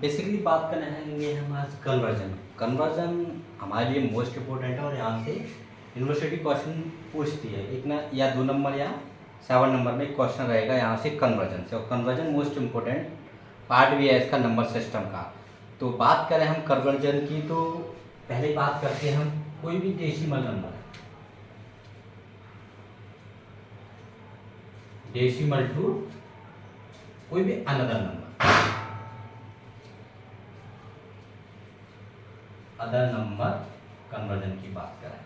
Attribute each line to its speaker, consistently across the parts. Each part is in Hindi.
Speaker 1: बेसिकली बात करेंगे हम आज कन्वर्जन। कन्वर्जन हमारे लिए मोस्ट इम्पोर्टेंट है और यहाँ से यूनिवर्सिटी क्वेश्चन पूछती है, एक ना या 2 नंबर या 7 नंबर में क्वेश्चन रहेगा यहाँ से कन्वर्जन से। और कन्वर्जन मोस्ट इम्पोर्टेंट पार्ट भी है इसका नंबर सिस्टम का। तो बात करें हम कन्वर्जन की, तो पहले बात करते हैं हम कोई भी डेसिमल नंबर, डेसिमल टू कोई भी another number, other number conversion की बात करें,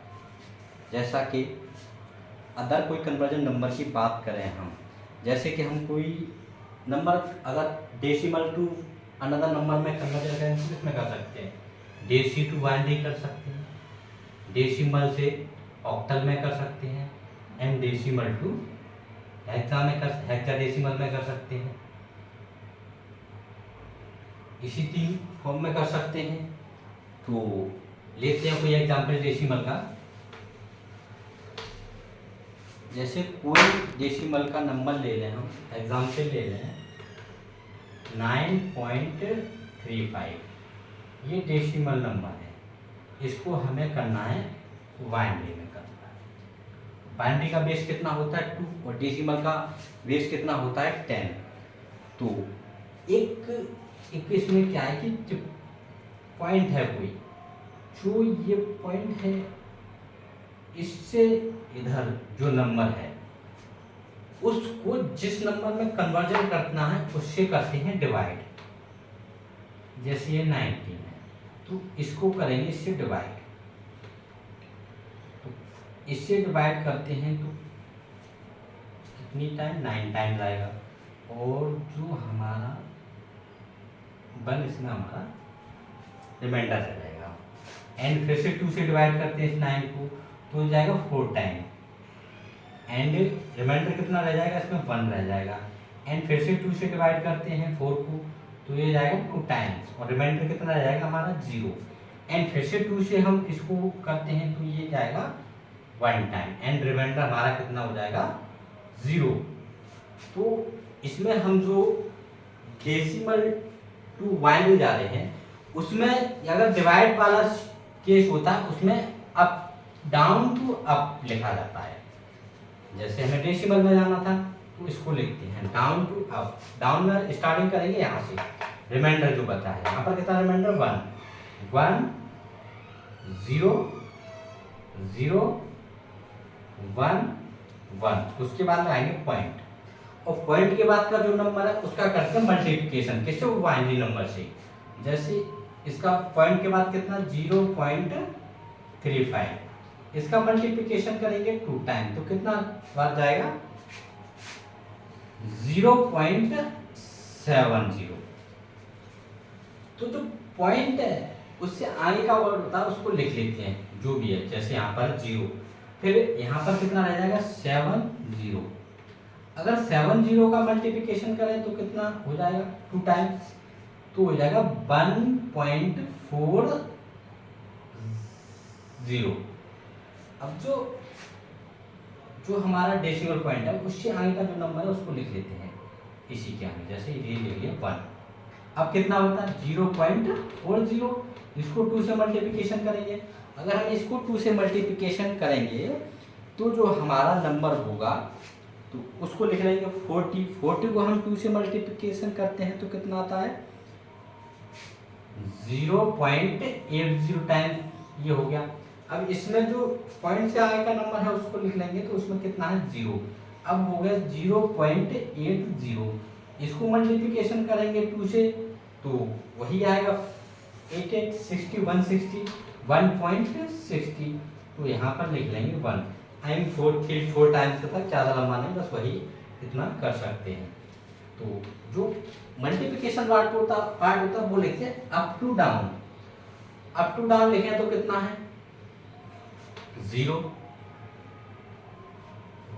Speaker 1: जैसा कि अदर कोई कन्वर्जन नंबर की बात करें हम, जैसे कि हम कोई नंबर अगर डेसिमल टू अनदर नंबर में कन्वर्जन करें तो इसमें कर सकते हैं, डेसी टू बाइनरी कर सकते हैं, डेसिमल से ऑक्टल में कर सकते हैं, एंड डेसिमल टू हेक्साडेसिमल में कर सकते हैं, इसी 3 फॉर्म में कर सकते हैं। तो लेते हैं कोई एग्जांपल डेसिमल का, जैसे कोई डेसिमल का नंबर ले लें हम, एग्जांपल ले लें 9.35, ये डेसिमल नंबर है, इसको हमें करना है बाइनरी में करना है। बाइनरी का बेस कितना होता है 2 और डेसिमल का बेस कितना होता है 10। तो एक इसमें क्या है कि पॉइंट है कोई, जो ये पॉइंट है इससे इधर जो नंबर है उसको जिस नंबर में कन्वर्जन करना है उससे करते हैं डिवाइड। जैसे ये 19 है तो इसको करेंगे इससे डिवाइड, तो इससे डिवाइड करते हैं तो कितनी टाइम 9 टाइम्स आएगा, और जो हमारा 1 इसमें हमारा रिमाइंडर रह जाएगा, एंड फिर से 2 से डिवाइड करते हैं इस 9 को तो हो जाएगा 4 टाइम, एंड रिमाइंडर कितना रह जाएगा इसमें 1 रह जाएगा, एंड फिर से 2 से डिवाइड करते हैं 4 को तो ये जाएगा 2 टाइम्स, और रिमाइंडर कितना रह जाएगा हमारा 0, एंड फिर से 2 से हम इसको करते हैं तो ये जाएगा 1 टाइम, एंड रिमाइंडर हमारा कितना हो जाएगा 0। तो इसमें हम जो डेसिमल टू बाइनरी जा रहे हैं उसमें अगर डिवाइड वाला केस होता है उसमें अप डाउन टू अप लिखा जाता है। जैसे हमें डेसिमल में जाना था तो इसको लिखते हैं डाउन टू अप, डाउन में स्टार्टिंग करेंगे यहाँ से, रिमाइंडर जो बता है यहाँ पर कितना रिमाइंडर 1 1 0 0 1 1, उसके बाद आएंगे पॉइंट, और पॉइंट के बाद का जो नंबर है उसका करते हैं मल्टीप्लिकेशन किससे, वो बाइनरी नंबर से। जैसे इसका पॉइंट के बाद कितना 0.35, इसका मल्टीप्लिकेशन करेंगे 2 टाइम तो कितना बार जाएगा 0.70। तो जो पॉइंट है उससे आगे का वर्ड होता है उसको लिख लेते हैं जो भी है, जैसे यहाँ पर 0, फिर यहाँ पर कितना रह जाएगा 70। अगर 70 का मल्टीप्लिकेशन करें तो कितना हो जाएगा 2 टाइम्स तो हो जाएगा 1.40। अब जो हमारा डेसिमल पॉइंट है उससे आगे का जो नंबर है उसको लिख लेते हैं इसी के आगे, जैसे ये ले लिया 1। अब कितना होता है 0.40, इसको 2 से मल्टीप्लिकेशन करेंगे, अगर हम इसको 2 से मल्टीप्लिकेशन करेंगे तो जो हमारा नंबर होगा तो उसको लिख लेंगे 40 को हम 2 से मल्टीप्लिकेशन करते हैं तो कितना आता है 0.80 टाइम, ये हो गया। अब इसमें जो पॉइंट से आगे का नंबर है उसको लिख लेंगे तो उसमें कितना है 0, अब हो गया 0.80, इसको मल्टीप्लिकेशन करेंगे 2 से तो वही आएगा 88 60 160 1.60, तो यहाँ पर लिख लेंगे 1। टाइम 4 टाइम्स तक ज़्यादा लंबा नहीं, बस वही इतना कर सकते हैं। तो जो मल्टीप्लिकेशन पार्ट होता है वो लिखते हैं up to down, up to down लिखें तो कितना है 0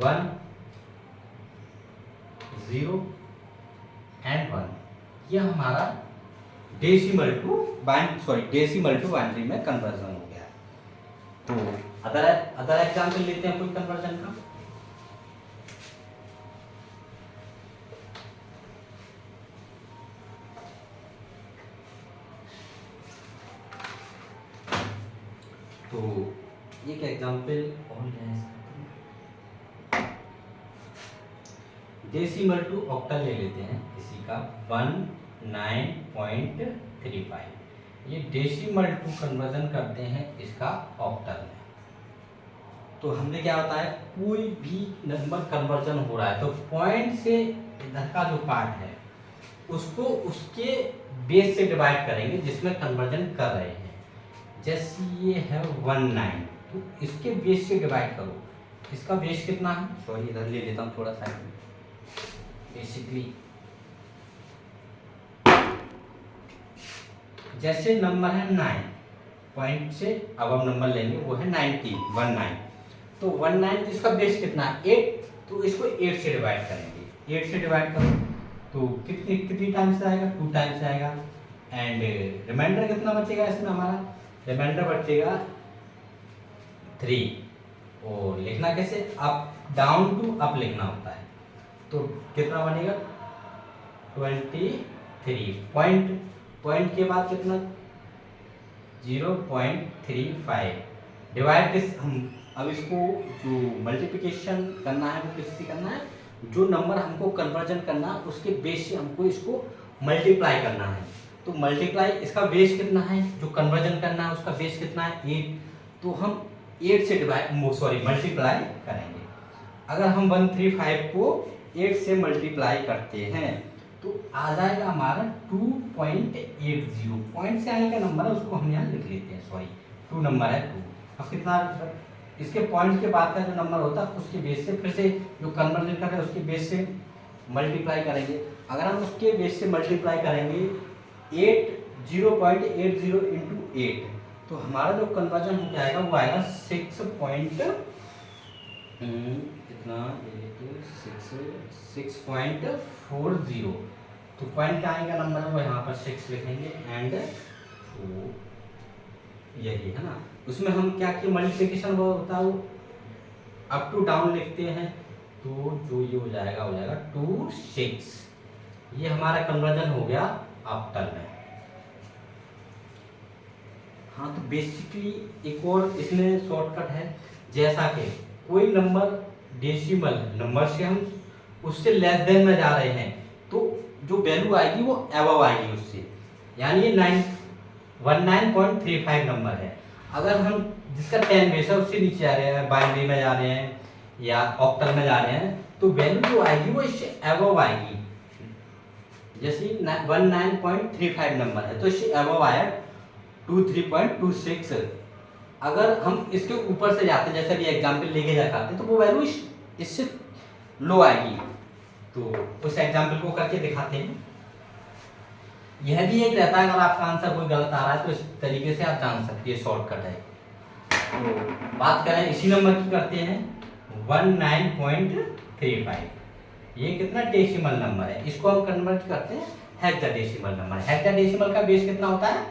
Speaker 1: 1 0 एंड 1, यह हमारा डेसिमल टू बाइनरी में कन्वर्जन हो गया। तो अदर एग्जांपल लेते हैं कोई कन्वर्जन का, तो एक एग्जाम्पल और है इसका, डेसिमल टू ऑक्टल ले लेते हैं इसी का 19.35। ये डेसिमल टू कन्वर्जन करते हैं इसका ऑक्टल में। तो हमने क्या होता है, कोई भी नंबर कन्वर्जन हो रहा है तो पॉइंट से इधर का जो पार्ट है उसको उसके बेस से डिवाइड करेंगे जिसमें कन्वर्जन कर रहे हैं। जैसे ये है 19, तो इसके बेस से डिवाइड करो। इसका बेस कितना है, सॉरी इधर ले लेता हूँ थोड़ा सा, बेसिकली जैसे नंबर है 9, पॉइंट से अब हम नंबर लेंगे वो है 19, तो 19 इसका बेस कितना है 8, तो इसको 8 से डिवाइड करेंगे। 8 से डिवाइड करो तो कितनी टाइम्स आएगा, 2 टाइम्स आएगा। एंड रिमाइंडर कितना बचेगा इसमें, हमारा रिमाइंडर बचेगा 3। और लिखना कैसे, अप डाउन टू अप लिखना होता है। तो कितना बनेगा 23। पॉइंट के बाद कितना 0.35 डिवाइड किस, हम अब इसको जो मल्टीप्लिकेशन करना है वो किससे करना है, जो नंबर हमको कन्वर्जन करना है उसके बेस से हमको इसको मल्टीप्लाई करना है। तो मल्टीप्लाई, इसका बेस कितना है, जो कन्वर्जन करना है उसका बेस कितना है 8, तो हम 8 से मल्टीप्लाई करेंगे। अगर हम 135 को 8 से मल्टीप्लाई करते हैं तो आ जाएगा हमारा 2.80। पॉइंट से आने का नंबर है उसको हम यहाँ लिख लेते हैं, 2 नंबर है 2। अब कितना, इसके पॉइंट के बाद का जो नंबर होता है उसके बेस से फिर से जो कन्वर्जन कर रहे हैं उसके बेस से मल्टीप्लाई करेंगे। अगर हम उसके बेस से मल्टीप्लाई करेंगे 0.80 इंटू 8, तो हमारा जो कन्वर्जन हो जाएगा वो आएगा 6.40। तो पॉइंट का आएगा नंबर है वो यहाँ पर 6 लिखेंगे एंड यही है ना। उसमें हम क्या किए, मल्टीप्लिकेशन वो होता है वो अप टू डाउन लिखते हैं, तो जो ये हो जाएगा 26। ये हमारा कन्वर्जन हो गया ऑक्टल में। हाँ, तो बेसिकली एक और इसमें शॉर्टकट है, जैसा कि कोई नंबर डेसिमल नंबर से हम उससे लेस देन में जा रहे हैं तो जो वैल्यू आएगी वो एबव आएगी उससे, यानी ये 19.35 नंबर है। अगर हम जिसका 10 बेस है उससे नीचे आ रहे हैं, बाइनरी में जा रहे हैं या ऑक्टल में जा रहे हैं, तो वैल्यू जो आएगी वो इससे एबव आएगी। जैसे 19.35 नंबर है तो इससे एबव आया 23.26। अगर हम इसके ऊपर से जाते हैं, जैसे भी एग्जाम्पल लेके जाते हैं, तो वो वैल्यू इससे लो आएगी। तो उस एग्जाम्पल को करके दिखाते हैं। यह भी एक रहता है, अगर आपका आंसर कोई गलत आ रहा है तो इस तरीके से आप जान सकते हैं, शॉर्टकट है। तो बात करें इसी नंबर की करते हैं 19.35। ये कितना डेसिमल नंबर है, इसको हम कन्वर्ट करते हैं हेक्साडेसिमल नंबर। हेक्साडेसिमल का बेस कितना होता है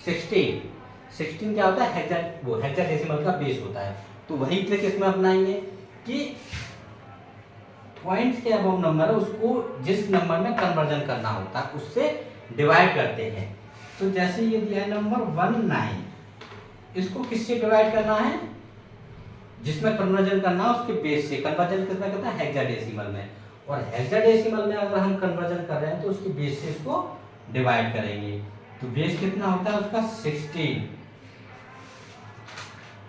Speaker 1: 16 क्या होता है हेक्साडेसिमल का बेस होता है। तो वही ट्रिक इसमें अपनाएंगे कि पॉइंट्स के अबव नंबर है उसको जिस नंबर में कन्वर्जन करना होता है उससे डिवाइड करते हैं। तो जैसे ये दिया है नंबर 19, इसको किससे डिवाइड करना है, जिसमें कन्वर्जन करना है उसके बेस से। कन्वर्जन किसमें करता है हेक्साडेसिमल में, और हेक्साडेसिमल में अगर हम कन्वर्जन कर रहे हैं तो उसके बेस से इसको डिवाइड करेंगे। तो बेस कितना होता है उसका 16,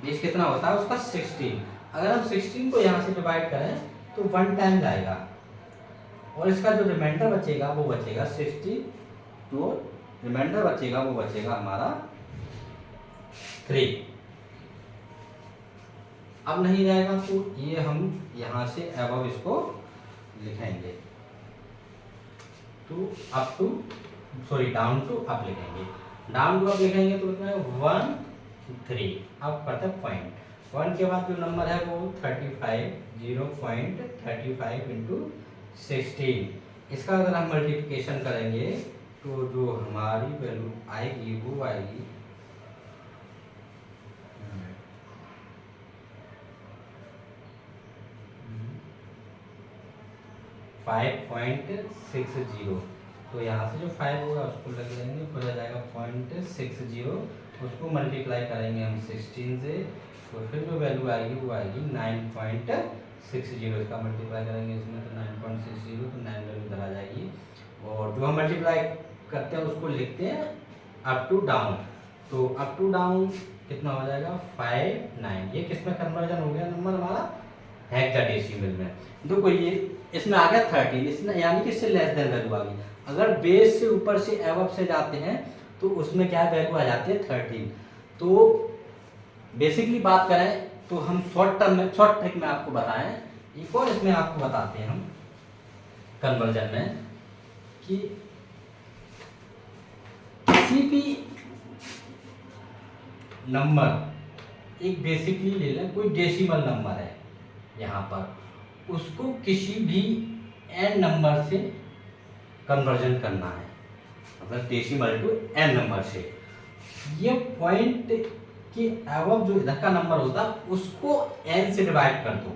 Speaker 1: बेस कितना होता है उसका 16। अगर हम 16 को यहाँ से डिवाइड करें तो 1 टाइम जाएगा और इसका जो रिमाइंडर बचेगा वो बचेगा 16, तो रिमाइंडर बचेगा वो बचेगा हमारा 3। अब नहीं जाएगा तो ये हम यहाँ से अबव इसको लिखेंगे, तो up to down to up लिखेंगे। डाउन टू अप लिखेंगे तो कितना है 1 3। अब करते हैं पॉइंट के बाद जो नंबर है वो 35, 0.35 इंटू 16। इसका अगर हम मल्टीप्लिकेशन करेंगे तो जो हमारी वैल्यू आएगी वो आएगी 5.60। तो यहाँ से जो 5 होगा उसको लग लेंगे, फिर आ जाएगा 0.60 उसको मल्टीप्लाई करेंगे हम 16 से, तो फिर जो वैल्यू आएगी वो आएगी 9.60। इसका मल्टीप्लाई करेंगे इसमें तो 9.60, तो 9 वैल्यू इधर आ जाएगी। और जो हम मल्टीप्लाई करते हैं उसको लिखते हैं अप टू डाउन, तो अप टू डाउन कितना हो जाएगा 5 9। ये किस में कन्वर्जन हो गया नंबर हमारा, हेक्साडेसिमल में। देखो ये इसमें आ गया 13, इसमें यानी कि इससे लेस देन वैल्यू आ गई। अगर बेस से ऊपर से एबव से जाते हैं तो उसमें क्या वैल्यू आ जाती है 13। तो बेसिकली बात करें तो हम शॉर्ट टर्म में, शॉर्ट ट्रिक में आपको बताएं, एक और इसमें आपको बताते हैं हम कन्वर्जन में कि किसी भी नंबर, एक बेसिकली ले लें कोई डेसिमल नंबर है यहाँ पर, उसको किसी भी n नंबर से कन्वर्जन करना है, मतलब डेसिमल टू n नंबर से। ये पॉइंट के अबव जो इधर का नंबर होता है उसको n से डिवाइड कर दो,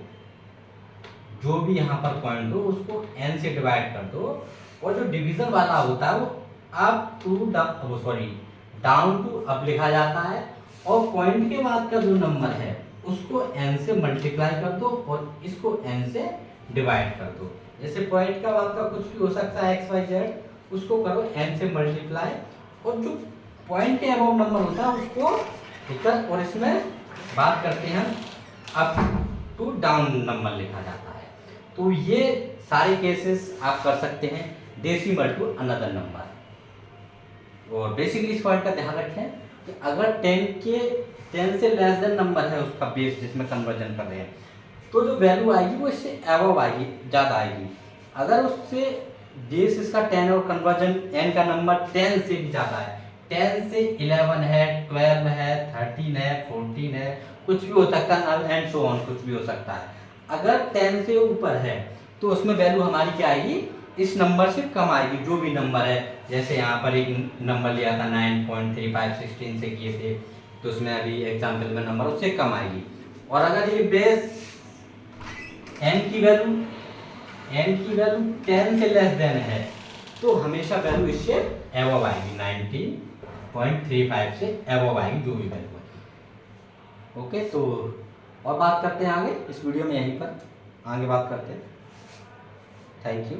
Speaker 1: जो भी यहाँ पर पॉइंट हो उसको n से डिवाइड कर दो, और जो डिवीजन वाला होता है वो up to down to up लिखा जाता है, और पॉइंट के बाद का जो नंबर है उसको n से मल्टीप्लाई कर दो और इसको n से डिवाइड कर दो। जैसे पॉइंट का बाद का कुछ भी हो सकता है x y z, उसको करो n से मल्टीप्लाई, और जो पॉइंट के अबव नंबर होता है उसको इधर, और इसमें बात करते हैं अप टू डाउन नंबर लिखा जाता है। तो ये सारे केसेस आप कर सकते हैं डेसिमल टू अनदर नंबर। और बेसिकली इस पॉइंट का ध्यान रखें कि अगर 10 से लेस देन नंबर है उसका बेस जिसमें कन्वर्जन कर रहे हैं, तो जो वैल्यू आएगी वो इससे अबव आएगी, ज़्यादा आएगी। अगर उससे बेस इसका 10 और कन्वर्जन n का नंबर 10 से भी ज़्यादा है, 10 से 11 है, 12 है, 13 है, 14 है, कुछ भी हो सकता है, एंड सो ऑन, कुछ भी हो सकता है। अगर 10 से ऊपर है तो उसमें वैल्यू हमारी क्या आएगी, इस नंबर से कम आएगी, जो भी नंबर है। जैसे यहाँ पर एक नंबर लिया था 9.35 16 से किए थे, तो उसमें अभी एग्जाम्पल में नंबर उससे कम आएगी। और अगर ये बेस n की वैल्यू 10 से लेस देन है तो हमेशा वैल्यू इससे एबव आएगी, 19.35 से एबव आएगी जो भी वैल्यू है। ओके, तो और बात करते हैं आगे, इस वीडियो में यहीं पर आगे बात करते हैं। Thank you.